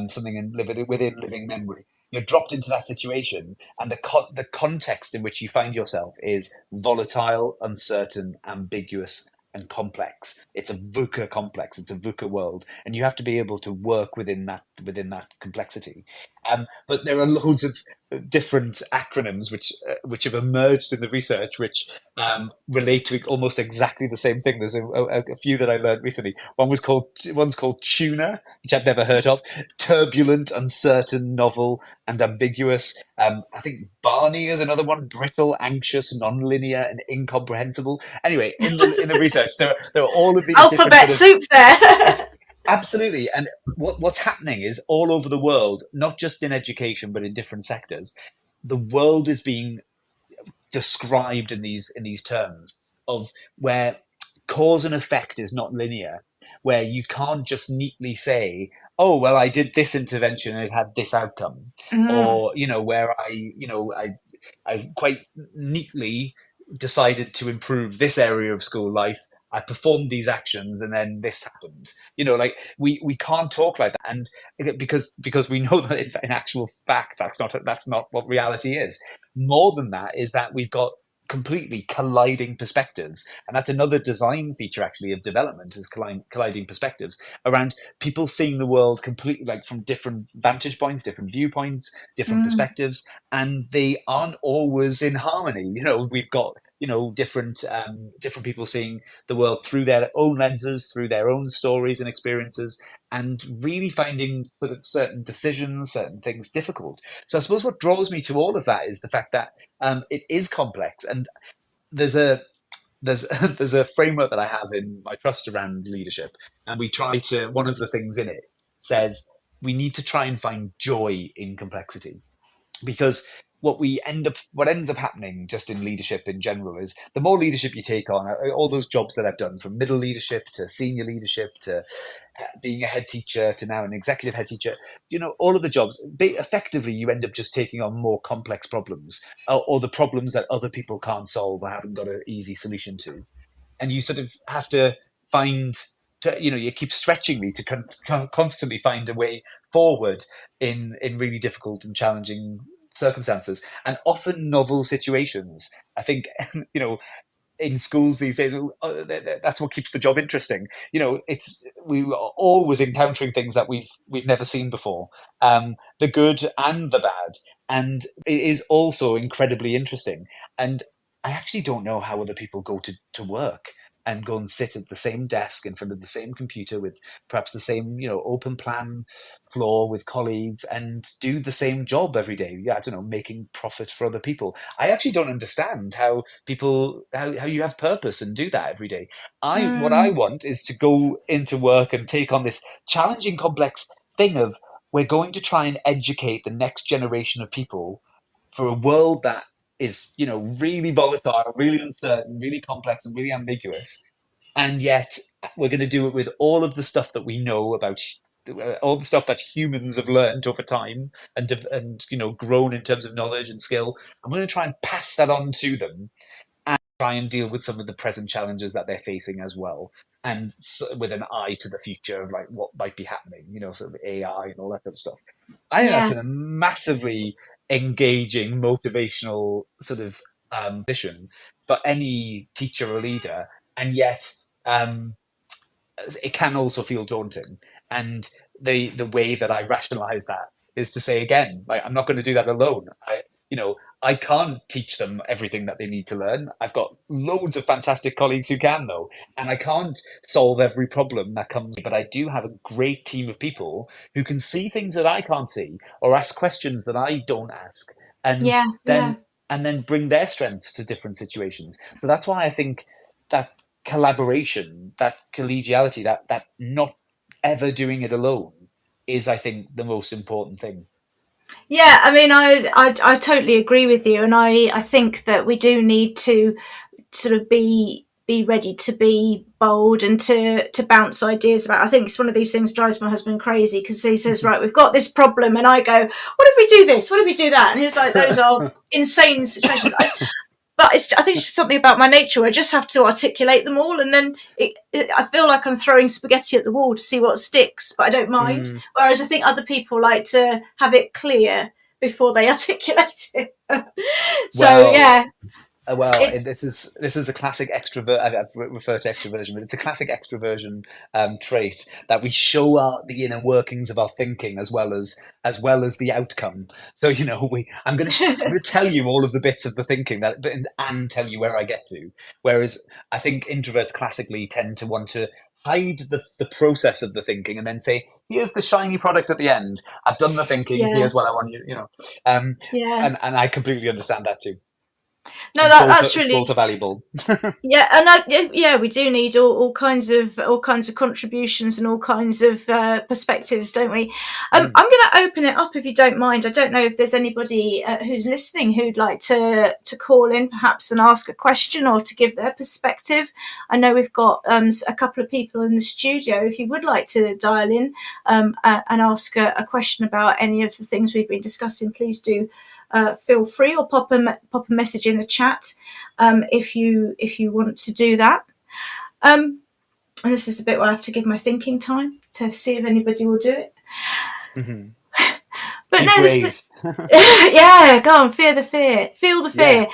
something within living memory. You're dropped into that situation, and the context in which you find yourself is volatile, uncertain, ambiguous, and complex. It's a VUCA complex. It's a VUCA world, and you have to be able to work within that complexity. But there are loads of different acronyms which have emerged in the research, which relate to almost exactly the same thing. There's a few that I learned recently. One's called tuna, which I've never heard of. Turbulent, uncertain, novel, and ambiguous. I think Barney is another one. Brittle, anxious, non-linear, and incomprehensible. Anyway, in the research, there are all of these different Alphabet soup there. absolutely. And what's happening is, all over the world, not just in education but in different sectors, the world is being described in these terms of where cause and effect is not linear, where you can't just neatly say, oh well, I did this intervention and it had this outcome, Mm. or where I quite neatly decided to improve this area of school life. I performed these actions and then this happened. Like we can't talk like that, and because we know that in actual fact that's not what reality is. More than that is that we've got completely colliding perspectives, and that's another design feature actually of development, is colliding perspectives around people seeing the world completely, like from different vantage points, different viewpoints, different Mm. perspectives, and they aren't always in harmony. We've got different people seeing the world through their own lenses, through their own stories and experiences, and really finding sort of certain decisions, certain things difficult. So I suppose what draws me to all of that is the fact that it is complex, and there's a there's there's a framework that I have in my trust around leadership, and we try to, one of the things in it says we need to try and find joy in complexity, because what ends up happening just in leadership in general is the more leadership you take on, all those jobs that I've done, from middle leadership to senior leadership to being a head teacher to now an executive head teacher, all of the jobs, effectively you end up just taking on more complex problems, or the problems that other people can't solve or haven't got an easy solution to. And you sort of have to find, you keep stretching me to constantly find a way forward in really difficult and challenging circumstances, and often novel situations. I think in schools these days, that's what keeps the job interesting. It's we are always encountering things that we've never seen before, the good and the bad, and it is also incredibly interesting. And I actually don't know how other people go to work and go and sit at the same desk in front of the same computer with perhaps the same open plan floor with colleagues and do the same job every day. Yeah, I don't know, making profit for other people. I actually don't understand how how you have purpose and do that every day. What I want is to go into work and take on this challenging, complex thing of, we're going to try and educate the next generation of people for a world that is, really volatile, really uncertain, really complex, and really ambiguous. And yet we're going to do it with all of the stuff that we know about, all the stuff that humans have learned over time and grown in terms of knowledge and skill. I'm going to try and pass that on to them, and try and deal with some of the present challenges that they're facing as well, and with an eye to the future of like what might be happening, sort of AI and all that sort of stuff. I think that's a massively engaging, motivational sort of position for any teacher or leader, and yet it can also feel daunting. And the way that I rationalize that is to say, again, like, I'm not going to do that alone. I can't teach them everything that they need to learn. I've got loads of fantastic colleagues who can, though, and I can't solve every problem that comes. But I do have a great team of people who can see things that I can't see, or ask questions that I don't ask, and then bring their strengths to different situations. So that's why I think that collaboration, that collegiality, that not ever doing it alone is, I think, the most important thing. Yeah, I mean, I totally agree with you, and I think that we do need to sort of be ready to be bold and to bounce ideas about. I think it's one of these things drives my husband crazy, because he says, right, we've got this problem, and I go, what if we do this? What if we do that? And he's like, those are insane situations. But I think it's just something about my nature where I just have to articulate them all, and then I feel like I'm throwing spaghetti at the wall to see what sticks, but I don't mind. Whereas I think other people like to have it clear before they articulate it. This is a classic extrovert. I refer to extroversion, but it's a classic extroversion trait, that we show the inner workings of our thinking as well as the outcome. So I'm going to tell you all of the bits of the thinking and tell you where I get to. Whereas I think introverts classically tend to want to hide the process of the thinking and then say, here's the shiny product at the end. I've done the thinking. Yeah. Here's what I want you. And I completely understand that too. No, that's really, both are valuable. Yeah, and we do need all kinds of contributions and all kinds of perspectives, don't we? I'm going to open it up, if you don't mind. I don't know if there's anybody who's listening who'd like to call in, perhaps, and ask a question or to give their perspective. I know we've got a couple of people in the studio. If you would like to dial in and ask a question about any of the things we've been discussing, please do. Feel free, or pop a message in the chat if you want to do that. And this is the bit where I have to give my thinking time to see if anybody will do it. But no, this is, yeah, go on, feel the fear. Yeah.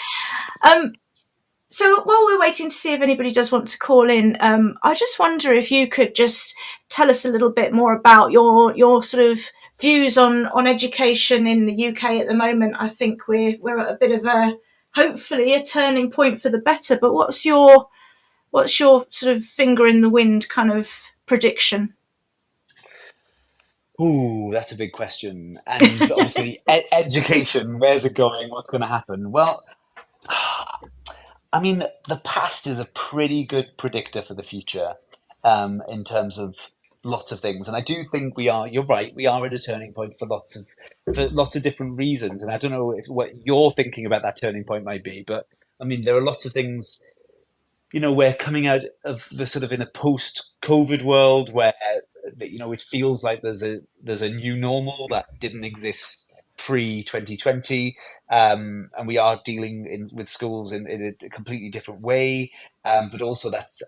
So while we're waiting to see if anybody does want to call in, I just wonder if you could just tell us a little bit more about your sort of views on education in the UK at the moment. I think we're at a bit of a hopefully a turning point for the better. But what's your sort of finger in the wind kind of prediction? Ooh, that's a big question. And obviously, education, where's it going? What's going to happen? Well, I mean, the past is a pretty good predictor for the future, in terms of lots of things. And I do think you're right, we are at a turning point for lots of different reasons. And I don't know what you're thinking about that turning point might be, but I mean, there are lots of things. We're coming out of the sort of in a post-COVID world where it feels like there's a new normal that didn't exist pre-2020, and we are dealing with schools in a completely different way. But also that's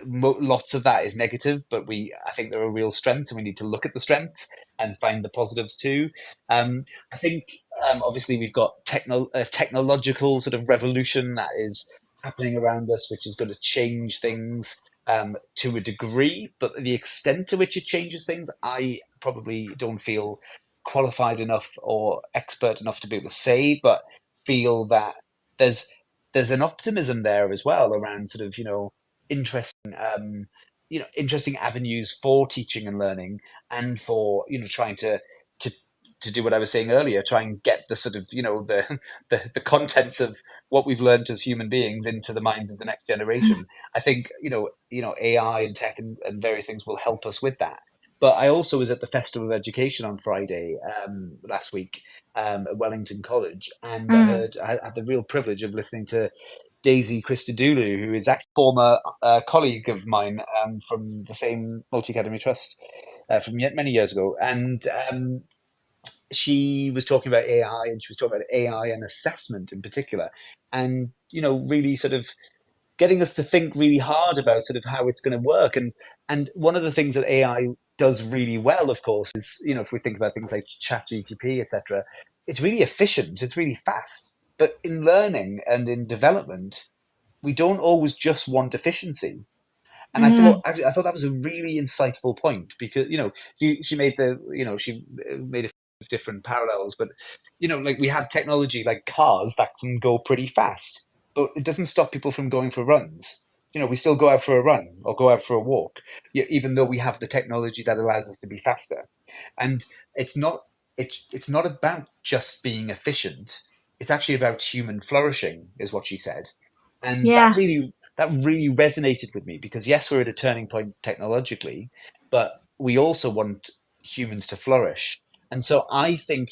lots of that is negative, but I think there are real strengths, and we need to look at the strengths and find the positives too. I think obviously we've got a technological sort of revolution that is happening around us, which is going to change things to a degree, but the extent to which it changes things, I probably don't feel qualified enough or expert enough to be able to say, but feel that there's there's an optimism there as well around sort of interesting avenues for teaching and learning, and for trying to to do what I was saying earlier, try and get the sort of the contents of what we've learned as human beings into the minds of the next generation. I think AI and tech and various things will help us with that. But I also was at the Festival of Education on Friday last week, at Wellington College, and I had the real privilege of listening to Daisy Christodoulou, who is actually a former colleague of mine, from the same Multi-Academy Trust, from many years ago. And she was talking about AI, and she was talking about AI and assessment in particular, and really sort of getting us to think really hard about sort of how it's going to work. And one of the things that AI does really well, of course, is if we think about things like ChatGPT, etc., it's really efficient, it's really fast. But in learning and in development, we don't always just want efficiency. And I thought that was a really insightful point, because she made she made a few different parallels, but like we have technology like cars that can go pretty fast, but it doesn't stop people from going for runs. We still go out for a run or go out for a walk, even though we have the technology that allows us to be faster. And it's not it's not about just being efficient. It's actually about human flourishing, is what she said. And Yeah. that really resonated with me, because yes, we're at a turning point technologically, but we also want humans to flourish. And so I think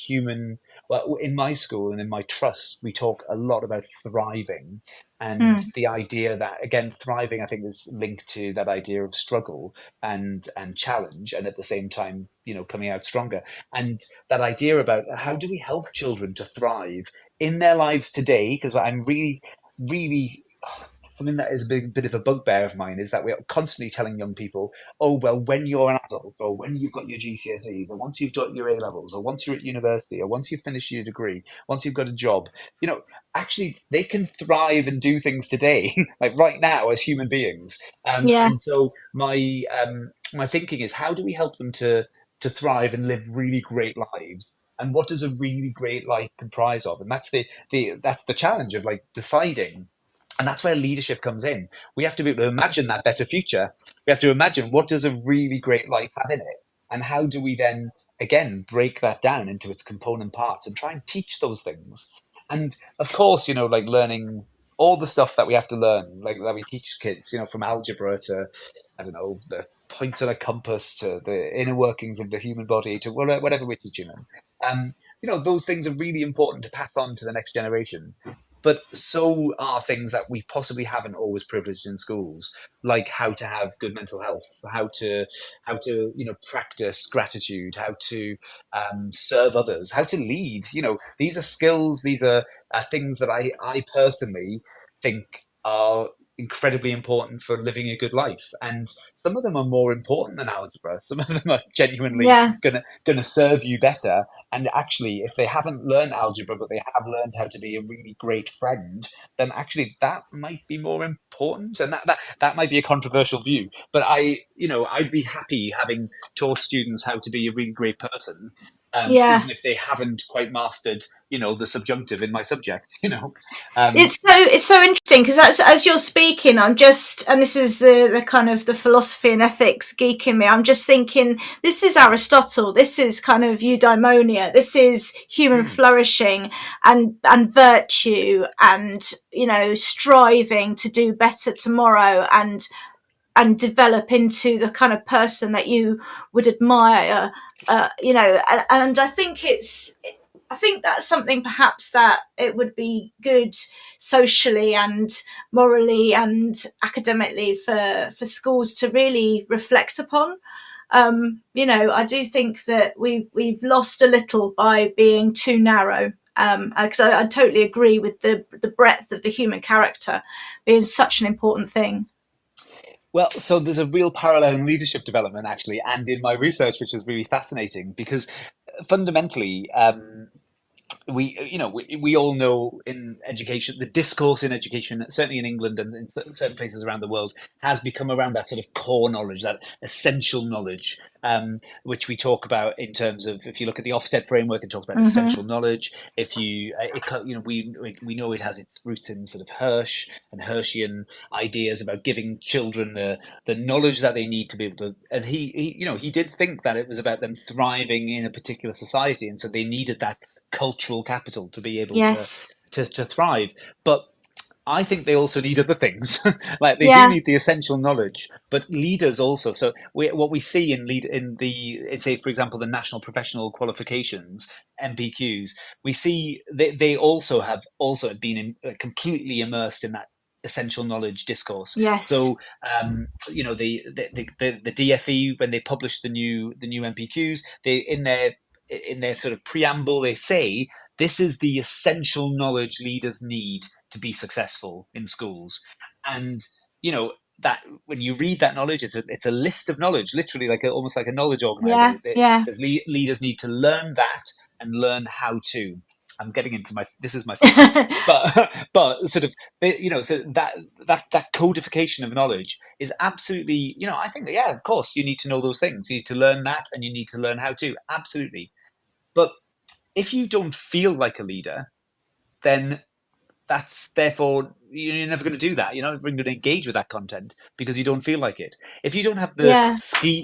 well, in my school and in my trust, we talk a lot about thriving, and the idea that, again, thriving, I think, is linked to that idea of struggle and challenge, and at the same time, coming out stronger. And that idea about how do we help children to thrive in their lives today? Because I'm really something that is a bit of a bugbear of mine is that we're constantly telling young people, oh, well, when you're an adult, or when you've got your GCSEs, or once you've got your A levels, or once you're at university, or once you've finished your degree, once you've got a job, actually they can thrive and do things today, like right now, as human beings. Yeah. And so my thinking is, how do we help them to thrive and live really great lives? And what does a really great life comprise of? And that's the challenge of like deciding. And that's where leadership comes in. We have to be able to imagine that better future. We have to imagine, what does a really great life have in it? And how do we then, again, break that down into its component parts and try and teach those things? And of course, like learning all the stuff that we have to learn, like that we teach kids, from algebra to, I don't know, the points on a compass, to the inner workings of the human body, to whatever we're teaching them. Those things are really important to pass on to the next generation. But so are things that we possibly haven't always privileged in schools, like how to have good mental health, how to practice gratitude, how to serve others, how to lead. These are skills. These are things that I personally think are incredibly important for living a good life. And some of them are more important than algebra. Some of them are genuinely Yeah. gonna serve you better. And actually, if they haven't learned algebra, but they have learned how to be a really great friend, then actually that might be more important. And that might be a controversial view. But I'd be happy having taught students how to be a really great person, Yeah. even if they haven't quite mastered, the subjunctive in my subject. It's so interesting because as you're speaking, I'm just, and this is the kind of the philosophy and ethics geek in me. I'm just thinking, this is Aristotle. This is kind of eudaimonia. This is human flourishing and virtue, and striving to do better tomorrow, and develop into the kind of person that you would admire. And I think that's something perhaps that it would be good socially and morally and academically for schools to really reflect upon. I do think that we've lost a little by being too narrow. Because I totally agree with the breadth of the human character being such an important thing. Well, so there's a real parallel in leadership development, actually, and in my research, which is really fascinating because fundamentally, we all know in education, the discourse in education, certainly in England and in certain places around the world, has become around that sort of core knowledge, that essential knowledge, which we talk about in terms of, if you look at the Ofsted framework, it talks about essential knowledge. If you, we know it has its roots in sort of Hirsch and Hirschian ideas about giving children the knowledge that they need to be able to, and he did think that it was about them thriving in a particular society, and so they needed that cultural capital to be able to thrive. But I think they also need other things. Like they do need the essential knowledge, but leaders also. So what we see in say, for example, the National Professional Qualifications, NPQs, we see they also have been completely immersed in that essential knowledge discourse. Yes. So the DFE, when they published the new NPQs, they in their sort of preamble, they say this is the essential knowledge leaders need to be successful in schools. And that when you read that knowledge, it's a list of knowledge, literally almost like a knowledge organizer. It says leaders need to learn that and learn how to. I'm getting into this is my but sort of so that codification of knowledge is absolutely, I think that, of course you need to know those things, you need to learn that, and you need to learn how to, absolutely. But if you don't feel like a leader, then that's therefore you're never going to do that. You're not going to engage with that content because you don't feel like it. If you don't have the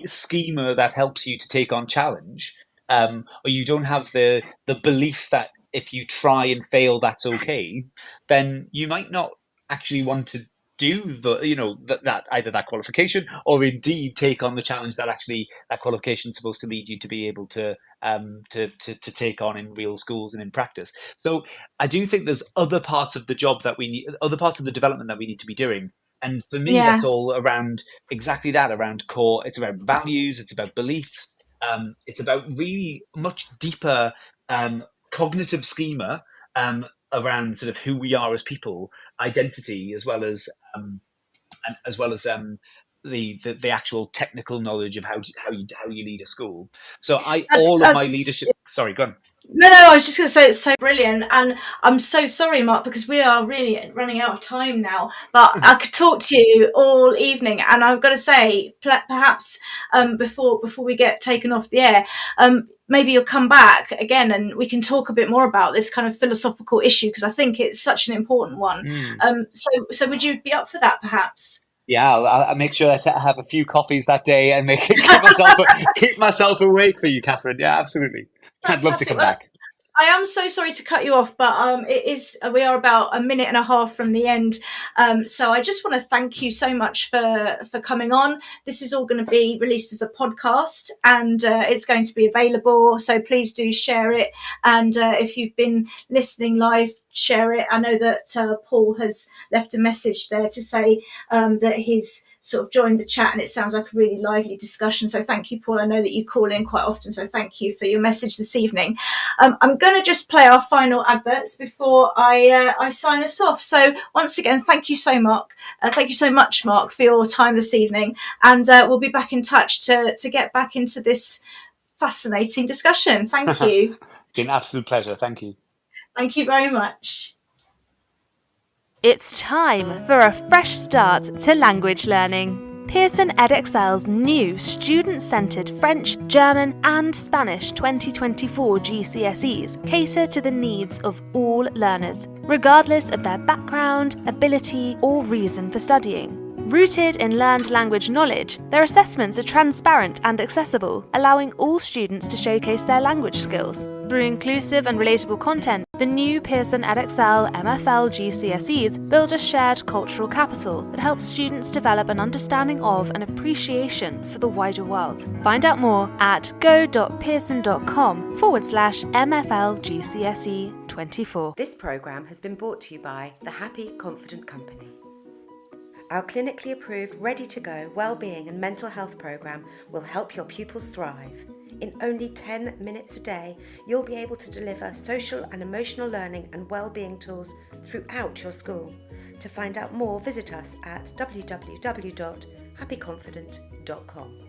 schema that helps you to take on challenge, or you don't have the belief that if you try and fail, that's okay, then you might not actually want to do that either that qualification or indeed take on the challenge that actually that qualification is supposed to lead you to be able to take on in real schools and in practice. So I do think there's other parts of the job that we need, other parts of the development that we need to be doing. And for me, that's all around exactly that, around core. It's about values. It's about beliefs. It's about really much deeper cognitive schema around sort of who we are as people, identity, as well as the actual technical knowledge of how you lead a school. So all of my leadership. Sorry, go on. No, I was just going to say it's so brilliant, and I'm so sorry, Mark, because we are really running out of time now. But I could talk to you all evening, and I've got to say, perhaps before we get taken off the air, maybe you'll come back again, and we can talk a bit more about this kind of philosophical issue, because I think it's such an important one. So would you be up for that, perhaps? Yeah, I'll make sure that I have a few coffees that day and keep myself awake for you, Kathryn. Yeah, absolutely. Fantastic. I'd love to come back. I am so sorry to cut you off, but we are about a minute and a half from the end. So I just want to thank you so much for coming on. This is all going to be released as a podcast, and it's going to be available. So please do share it. And if you've been listening live, share it. I know that Paul has left a message there to say that he's sort of joined the chat, and it sounds like a really lively discussion. So thank you, Paul. I know that you call in quite often, so thank you for your message this evening. I'm going to just play our final adverts before I sign us off. So once again, thank you so much, Mark, for your time this evening, and we'll be back in touch to get back into this fascinating discussion. Thank you. It's been an absolute pleasure. Thank you. Thank you very much. It's time for a fresh start to language learning. Pearson EdXL's new student-centred French, German and Spanish 2024 GCSEs cater to the needs of all learners, regardless of their background, ability or reason for studying. Rooted in learned language knowledge, their assessments are transparent and accessible, allowing all students to showcase their language skills. Through inclusive and relatable content, the new Pearson EdXL MFL GCSEs build a shared cultural capital that helps students develop an understanding of and appreciation for the wider world. Find out more at go.pearson.com/MFL GCSE 24. This programme has been brought to you by the Happy Confident Company. Our clinically approved, ready-to-go wellbeing and mental health programme will help your pupils thrive. In only 10 minutes a day, you'll be able to deliver social and emotional learning and wellbeing tools throughout your school. To find out more, visit us at www.happyconfident.com.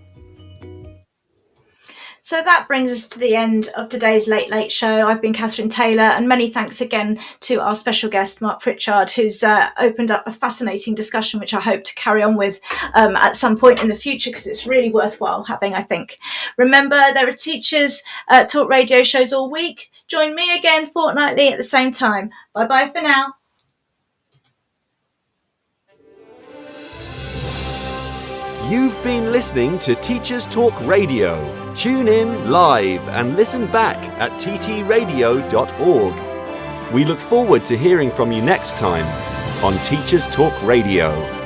So that brings us to the end of today's Late Late Show. I've been Kathryn Taylor, and many thanks again to our special guest, Mark Pritchard, who's opened up a fascinating discussion, which I hope to carry on with at some point in the future, because it's really worthwhile having, I think. Remember, there are Teachers Talk radio shows all week. Join me again fortnightly at the same time. Bye-bye for now. You've been listening to Teachers Talk Radio. Tune in live and listen back at ttradio.org. We look forward to hearing from you next time on Teachers Talk Radio.